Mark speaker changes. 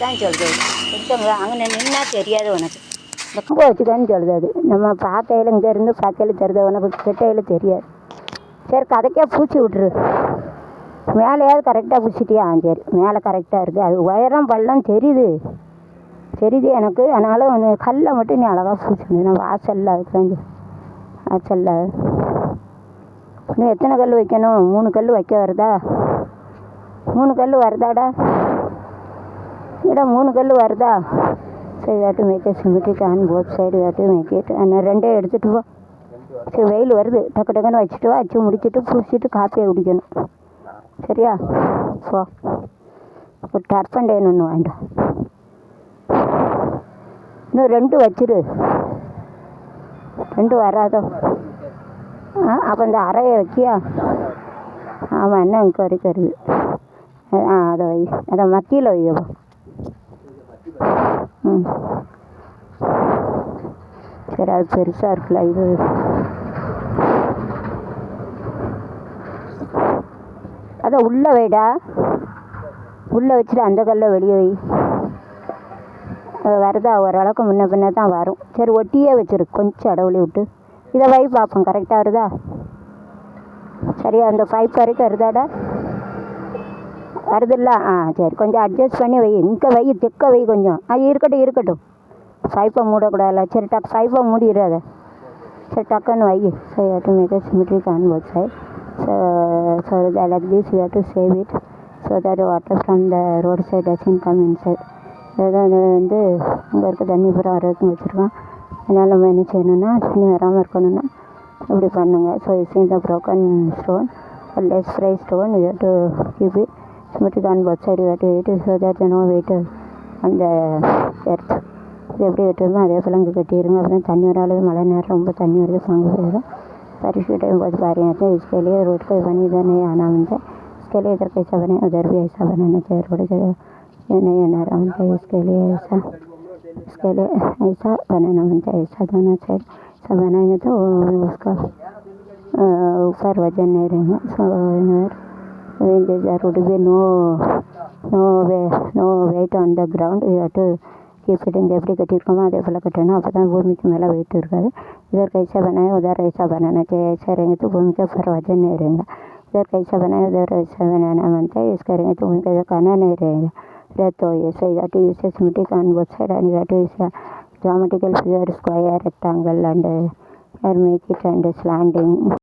Speaker 1: தான் சொல்லுது. ஒருத்தவங்க அங்கே நின்னா தெரியாது உனக்கு. ரொம்ப வச்சுக்கான்னு சொல்லுது. அது நம்ம பார்க்கையில் இங்கேருந்து பார்க்கையில் தெரியுது, உனக்கு கிட்டையில் தெரியாது. சரி கதைக்கே பூச்சி விட்ரு. மேலேயாவது கரெக்டாக பூச்சிட்டியா? சரி மேலே கரெக்டாக இருக்குது. அது உயரம் பள்ளம் தெரியுது எனக்கு. அதனால் கல்லை மட்டும் நீ அழகாக பூச்சிக்கணும். நான் வாசலில் அதுக்கு தான் வாசலில் இன்னும் எத்தனை கல் வைக்கணும்? 3 கல் வைக்க வருதா? 3 கல் வருதாடா? இடம் 3 கல் வருதா? சரி காட்டு மேய்க்க சிமெண்ட்டுக்கு ஆன் போத் சைடு காட்டு மேய்க்கிட்டு நான் 2 எடுத்துகிட்டு போ. சரி வெயில் வருது, டக்கு டக்குன்னு வச்சுட்டு வா. வச்சு முடிச்சுட்டு பூசிட்டு காப்பியை குடிக்கணும். சரியா? போ. ஒரு டர்பண்டைன் ஒன்று வேண்டாம். இன்னும் 2 வச்சிரு. 2 வராதோ? அப்போ இந்த அறையை வைக்கியா? ஆமாம், என்ன இங்கே வரைக்கும் வருது. அதை வை, அதை மத்தியில் வையவோ. சரி அது பெருசாக இருக்குல்ல இது. அதை உள்ளே வைடா. உள்ளே வச்சுட்டு அந்த கல்லை வெளியே வை. வருதா? ஓரளவுக்கு முன்ன பின்ன தான் வரும். சரி ஒட்டியே வச்சிரு, கொஞ்சம் இடவுளி விட்டு. இதை வை பார்ப்போம் கரெக்டாக வருதா? சரியா? அந்த 5 வரைக்கும் வருதாடா? வருதில்ல? சரி கொஞ்சம் அட்ஜஸ்ட் பண்ணி வை. இங்கே வை, தெக்க வை கொஞ்சம். அது இருக்கட்டும். 5 மூடக்கூடாதுல்ல. சரி 5 மூடிடாத. சரி டக்குன்னு வை. சரி to make a symmetric on both sides. So like this you have to save it so that water from the roadside doesn't come inside. அதாவது அங்கே இருக்க தண்ணி பூரா வரதுக்கு வச்சுருக்கோம். அதனால் நம்ம என்ன செய்யணும்னா, தண்ணி வராமல் இருக்கணும்னா இப்படி பண்ணுங்க. ஸோ இட்ஸ் இந்த broken stone or less fry stone you have to keep it symmetric on both sides. You have to wait so that no weight on the earth. இது எப்படி வெட்டுமோ அதே போல் இங்கே கட்டிடுங்க. அப்புறம் தண்ணி வர அளவு மழை நேரம் ரொம்ப தண்ணி வருது, பங்கு போயிடும். बारिश टाइम बहुत भारी आते हैं, इसके लिए रोड का बनी इधर नहीं आना बनता है. इसके लिए इधर कैसा बने, उधर भी ऐसा बनाना चाहिए. रोड जगह ये नहीं आना बनता है. इसके लिए ऐसा बनाना बनता है. ऐसा दोनों साइड ऐसा बनाएंगे तो उसका ऊपर वजन नहीं रहेगा. सो रोड भी no weight on the ground. You have to keep it in the எப்படி கட்டியிருக்கோமோ அதே போல் கட்டணும். அப்போ தான் பூமிக்கு மேலே வெயிட் இருக்காது. इधर कैसा बनाए उधर ऐसा बनाना चाहिए. ऐसा रहेंगे तो भूमि का ऊपर वजन नहीं रहेगा. इधर कैसा बनाए उधर ऐसा बनाना बनता है. इसका रहेंगे तो भूमि का खाना नहीं रहेगा. तो ऐसे ही घाटी इसे symmetric on both side and घाटी इसे geometrical figure square rectangle and make it and slanting.